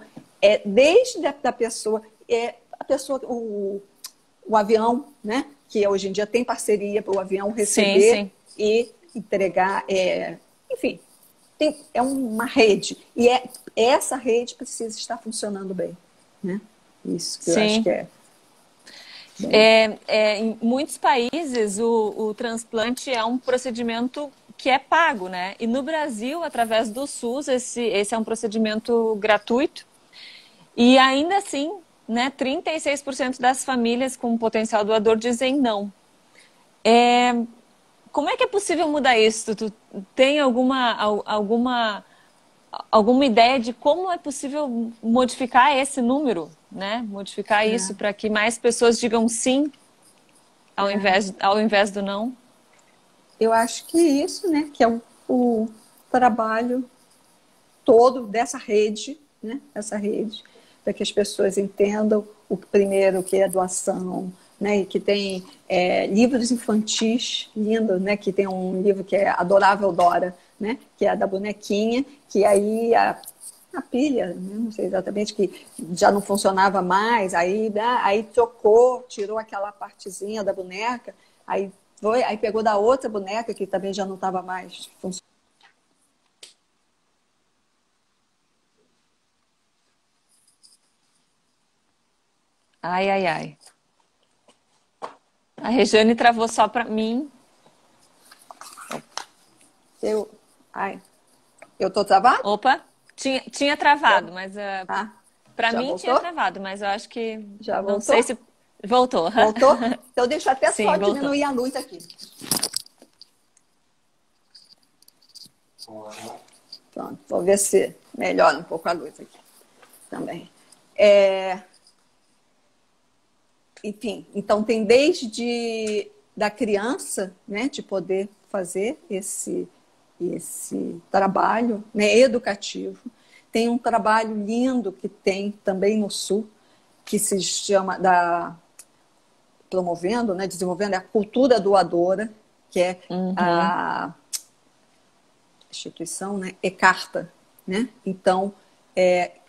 desde a pessoa, o avião, né? Que hoje em dia tem parceria para o avião receber e entregar, enfim, é uma rede. E essa rede precisa estar funcionando bem, né? Isso que eu acho que em muitos países, o transplante é um procedimento que é pago, né? E no Brasil, através do SUS, esse é um procedimento gratuito. E ainda assim, né, 36% das famílias com potencial doador dizem não. Como é que é possível mudar isso? Tu tem alguma ideia de como é possível modificar esse número, né? Modificar isso para que mais pessoas digam sim ao invés do não? eu acho que isso, né, que é o trabalho todo dessa rede, né, essa rede, para que as pessoas entendam o primeiro que é doação, né, e que tem livros infantis lindos, né, que tem um livro que é Adorável Dora, né, que é a da bonequinha, que aí a pilha, né, não sei exatamente, que já não funcionava mais, aí, né, aí trocou, tirou aquela partezinha da boneca, aí pegou da outra boneca que também já não estava mais funcionando. Ai, ai, ai. A Regiane travou só para mim. Ai, eu tô travado? Opa, tinha travado, mas Ah, para já mim tinha voltou? travado, mas eu acho que Já não sei voltou? se voltou. Voltou? Então deixa eu até só Sim, voltou. diminuir a luz aqui. Pronto, vou ver se melhora um pouco a luz aqui também. Enfim, então tem desde da criança, né, de poder fazer esse trabalho, né, educativo. Tem um trabalho lindo que tem também no Sul, que se chama promovendo, né, desenvolvendo a cultura doadora, que é a instituição, né, Ecarta, né? Então,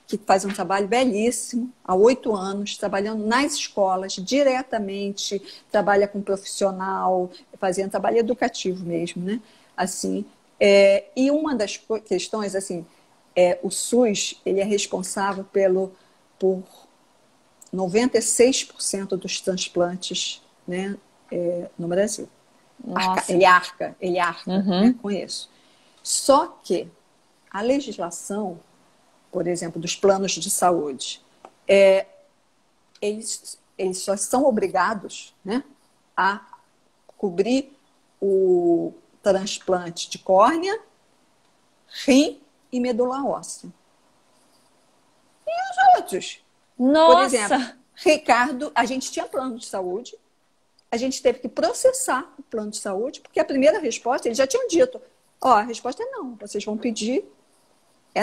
que faz um trabalho belíssimo, há 8 anos, trabalhando nas escolas, diretamente, trabalha com profissional, fazendo trabalho educativo mesmo, né? Assim, e uma das questões, assim, o SUS, ele é responsável por 96% dos transplantes, né, no Brasil. Nossa. Ele arca, né, com isso. Só que a legislação, por exemplo, dos planos de saúde, eles só são obrigados, né, a cobrir o transplante de córnea, rim e medula óssea. E os outros? Por exemplo, Nossa! Ricardo, a gente tinha plano de saúde, a gente teve que processar o plano de saúde, porque a primeira resposta, eles já tinham dito, a resposta é não, vocês vão pedir,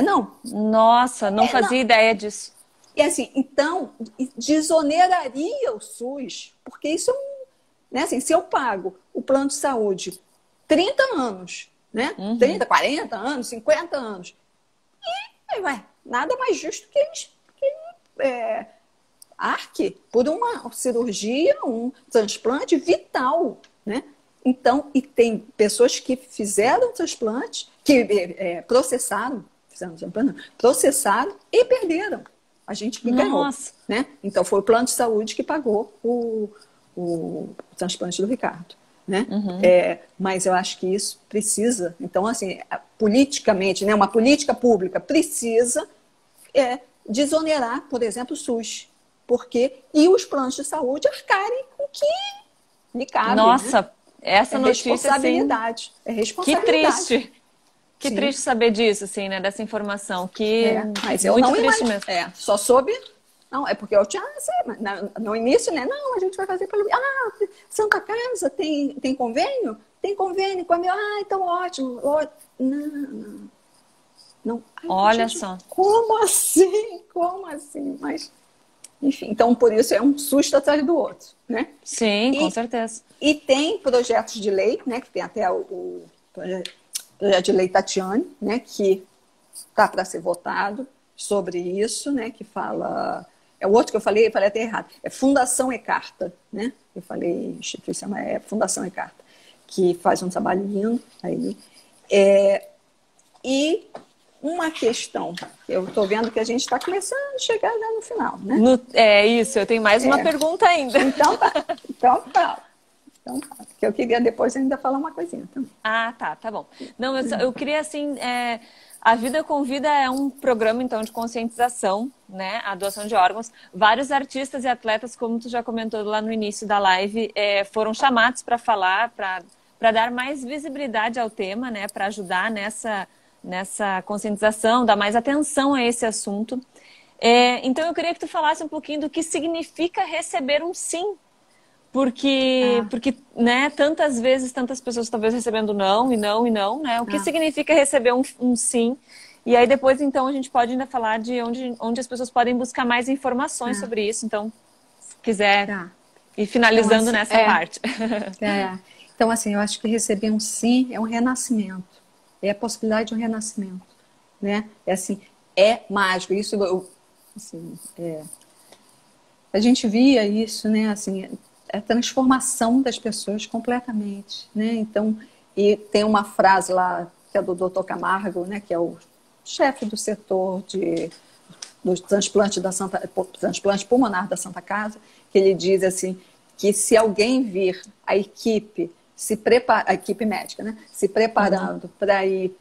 não. Nossa, não fazia Não. ideia disso. E assim, então, desoneraria o SUS, porque isso é né, assim, se eu pago o plano de saúde 30 anos, né? 30, 40 anos, 50 anos, nada mais justo que eles arque por uma cirurgia, um transplante vital, né? Então, e tem pessoas que fizeram transplante, que processaram e perderam. A gente que ganhou, né? Então, foi o plano de saúde que pagou o transplante do Ricardo, né? Mas eu acho que isso precisa, então, assim, politicamente, né? Uma política pública precisa desonerar, por exemplo, o SUS, e os planos de saúde arcarem com o que lhe cabe. Nossa, né? essa notícia, responsabilidade. Assim, é responsabilidade. Que triste. Que Sim. triste saber disso, assim, né? Dessa informação. Mas eu muito não triste mesmo. Só soube. Não, é porque eu tinha. No início, né? Não, a gente vai fazer pelo. Santa Casa tem convênio? Tem convênio com a minha. Então ótimo. Não. Olha gente, só. Como assim? Como assim? Mas. Enfim, então por isso é um susto atrás do outro, né? Sim, com certeza. E tem projetos de lei, né? Que tem até o projeto de lei Tatiane, né? Que está para ser votado sobre isso, né? Que fala... É o outro que eu falei até errado. É Fundação Ecarta, né? Eu falei instituição, é Fundação Ecarta, que faz um trabalho lindo aí. E uma questão, eu estou vendo que a gente está começando a chegar já no final, né? É isso, eu tenho mais uma pergunta ainda. Então fala. Porque eu queria depois ainda falar uma coisinha também. Tá bom. Não, eu queria assim, a Vida com Vida é um programa então de conscientização, né, a doação de órgãos. Vários artistas e atletas, como tu já comentou lá no início da live, foram chamados para falar, para dar mais visibilidade ao tema, né, para ajudar nessa conscientização, dar mais atenção a esse assunto. Então eu queria que tu falasse um pouquinho do que significa receber um sim. porque, né, tantas vezes, tantas pessoas talvez recebendo não, e não, e não, né? O que significa receber um sim? E aí depois, então, a gente pode ainda falar de onde as pessoas podem buscar mais informações sobre isso. Então, se quiser ir Então, finalizando assim, nessa parte. Então, assim, eu acho que receber um sim é um renascimento. É a possibilidade de um renascimento, né? É assim, é mágico. Isso, assim, a gente via isso, né? Assim, a transformação das pessoas completamente, né? Então, e tem uma frase lá que é do Dr. Camargo, né? Que é o chefe do setor do transplante pulmonar da Santa Casa, que ele diz assim que se alguém vir a equipe a equipe médica, né, se preparando para ir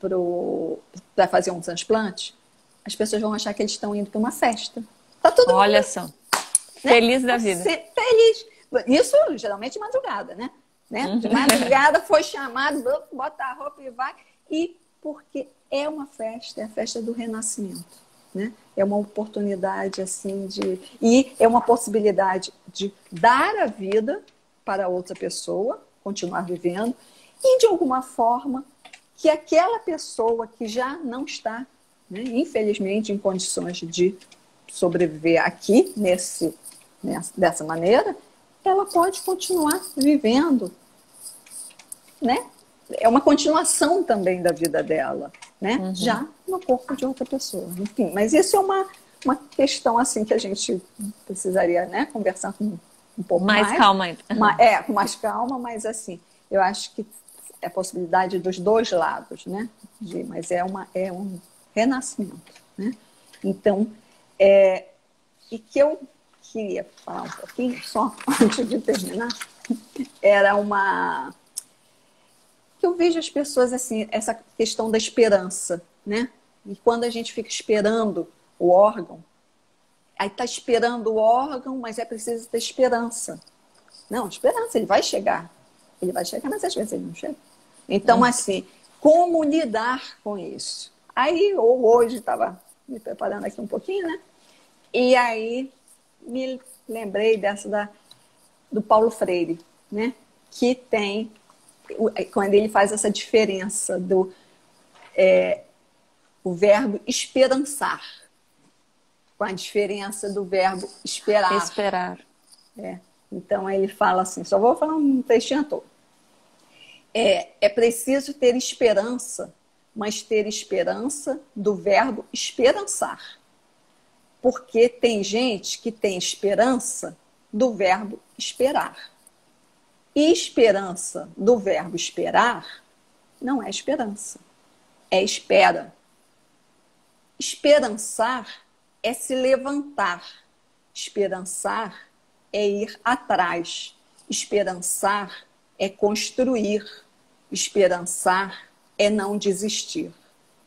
para fazer um transplante, as pessoas vão achar que eles estão indo para uma festa. Tá todo Olha mundo, só, né? feliz da vida. Feliz. Isso geralmente de madrugada, né? De madrugada foi chamado, bota a roupa e vai. E porque é uma festa, é a festa do renascimento. Né? É uma oportunidade assim e é uma possibilidade de dar a vida para outra pessoa, continuar vivendo, e de alguma forma que aquela pessoa que já não está, né, infelizmente, em condições de sobreviver aqui dessa maneira, ela pode continuar vivendo, né? É uma continuação também da vida dela, né? Já no corpo de outra pessoa. Enfim, mas isso é uma questão assim que a gente precisaria, né, conversar com um pouco mais calma ainda. Com mais calma, mas assim, eu acho que é a possibilidade dos dois lados, né? Mas é um renascimento, né? Então, e que eu queria falar um pouquinho só antes de terminar, era que eu vejo as pessoas assim, essa questão da esperança, né? E quando a gente fica esperando o órgão, aí está esperando o órgão, mas é preciso ter esperança. Não, esperança, ele vai chegar. Ele vai chegar, mas às vezes ele não chega. Então, assim, como lidar com isso? Aí, hoje, estava me preparando aqui um pouquinho, né? E aí, me lembrei do Paulo Freire, né? Que tem, quando ele faz essa diferença o verbo esperançar, com a diferença do verbo esperar. Esperar. Então, ele fala assim, só vou falar um trechinho todo. É preciso ter esperança, mas ter esperança do verbo esperançar. Porque tem gente que tem esperança do verbo esperar. E esperança do verbo esperar não é esperança, é espera. Esperançar é se levantar. Esperançar é ir atrás. Esperançar é construir. Esperançar é não desistir.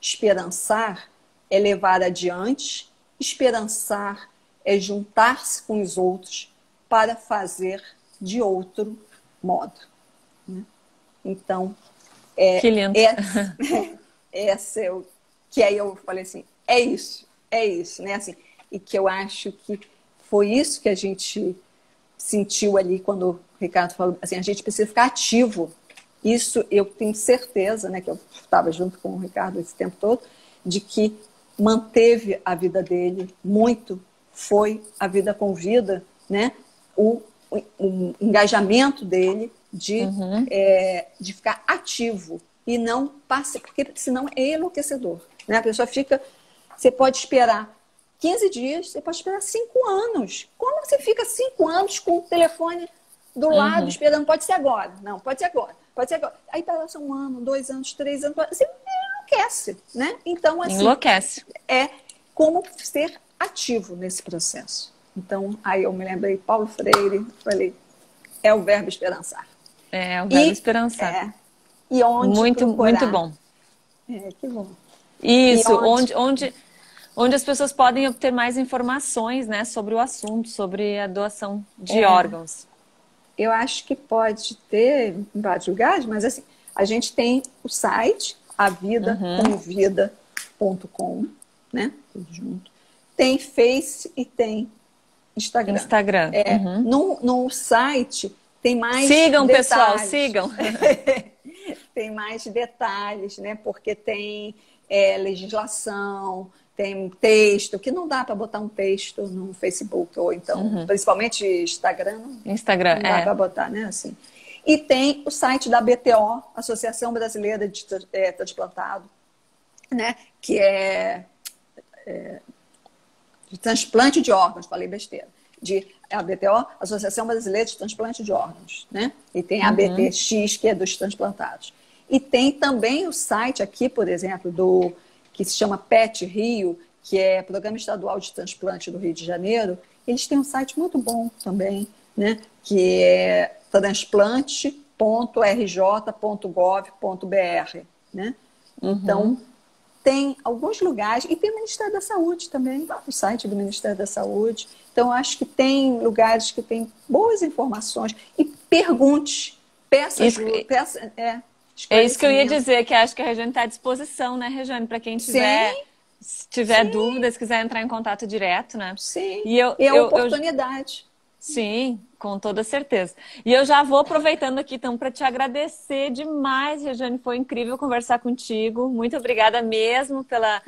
Esperançar é levar adiante. Esperançar é juntar-se com os outros para fazer de outro modo. Então, que lindo. Que aí eu falei assim, é isso, né? Assim, e que eu acho que foi isso que a gente sentiu ali quando o Ricardo falou, assim, a gente precisa ficar ativo. Isso eu tenho certeza, né, que eu estava junto com o Ricardo esse tempo todo, de que manteve a vida dele muito, foi a vida com vida, né? O engajamento dele de ficar ativo e não passe, porque senão é enlouquecedor, né? A pessoa fica, você pode esperar 15 dias, você pode esperar 5 anos. Como você fica 5 anos com o telefone do lado esperando? Pode ser agora. Não, pode ser agora. Pode ser agora. Aí passa 1 ano, 2 anos, 3 anos. Você enlouquece, né? Então, assim, enlouquece. É como ser ativo nesse processo. Então, aí eu me lembrei Paulo Freire, falei, é o verbo esperançar. É o verbo esperançar. E onde muito, procurar? muito bom. Que bom. Isso, onde as pessoas podem obter mais informações, né, sobre o assunto, sobre a doação de órgãos. Eu acho que pode ter em vários lugares, mas assim, a gente tem o site avidacomvida.com, né? Tudo junto. Tem Face e tem Instagram. No site tem mais sigam, detalhes. Pessoal, sigam. Tem mais detalhes, né? Porque tem legislação, tem texto, que não dá para botar um texto no Facebook, ou então, principalmente Instagram, Instagram, não dá para botar, né? Assim. E tem o site da BTO, Associação Brasileira de Transplantado, né? Que é de transplante de órgãos, falei besteira. A BTO, Associação Brasileira de Transplante de Órgãos, né? E tem a BTX, que é dos transplantados. E tem também o site aqui, por exemplo, que se chama PET Rio, que é Programa Estadual de Transplante do Rio de Janeiro. Eles têm um site muito bom também, né? Que é transplante.rj.gov.br, né? Então, tem alguns lugares, e tem o Ministério da Saúde também, o site do Ministério da Saúde. Então, acho que tem lugares que tem boas informações. E pergunte, peça ajuda, é isso que eu ia dizer, que acho que a Regiane está à disposição, né, Regiane, para quem tiver dúvidas, quiser entrar em contato direto, né? Sim, e é uma oportunidade. Sim, com toda certeza. E eu já vou aproveitando aqui, então, para te agradecer demais, Regiane. Foi incrível conversar contigo. Muito obrigada mesmo pela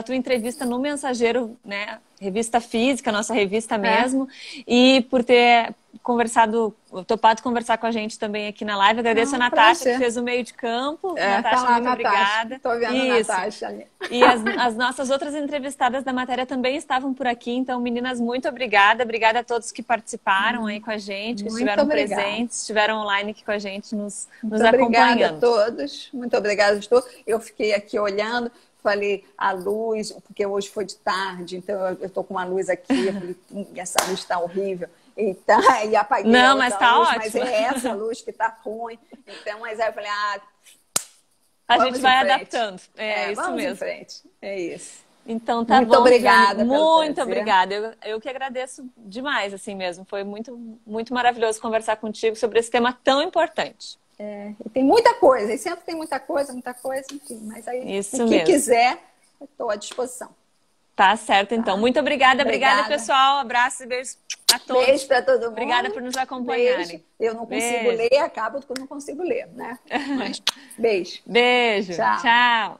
tua entrevista no Mensageiro, né? Revista física, nossa revista mesmo. E por ter topado conversar com a gente também aqui na live. Agradeço a Natasha, que fez o meio de campo. Natasha, tá lá, muito obrigada. Estou vendo a Natasha ali. E as nossas outras entrevistadas da matéria também estavam por aqui. Então, meninas, muito obrigada. Obrigada a todos que participaram aí com a gente, que estiveram presentes, estiveram online aqui com a gente, nos acompanhando. Obrigada a todos. Muito obrigada a todos. Eu fiquei aqui olhando. Falei, a luz, porque hoje foi de tarde, então eu estou com uma luz aqui, eu falei, essa luz está horrível. Então, e apaguei mas tá luz, ótimo. Mas é essa luz que está ruim. Então, mas aí eu falei, a gente vai adaptando. É isso vamos mesmo. Em frente. É isso. Então tá bom. Muito obrigada. Muito obrigada. Eu que agradeço demais, assim mesmo. Foi muito, muito maravilhoso conversar contigo sobre esse tema tão importante. E tem muita coisa, e sempre tem muita coisa, enfim. Mas aí, o que quiser, eu estou à disposição. Tá certo, então. Muito obrigada. Obrigada, pessoal. Abraço e beijo a todos. Beijo para todo mundo. Obrigada por nos acompanharem. Beijo. Eu não consigo ler, acabo que eu não consigo ler, né? Mas, beijo. Beijo. Tchau.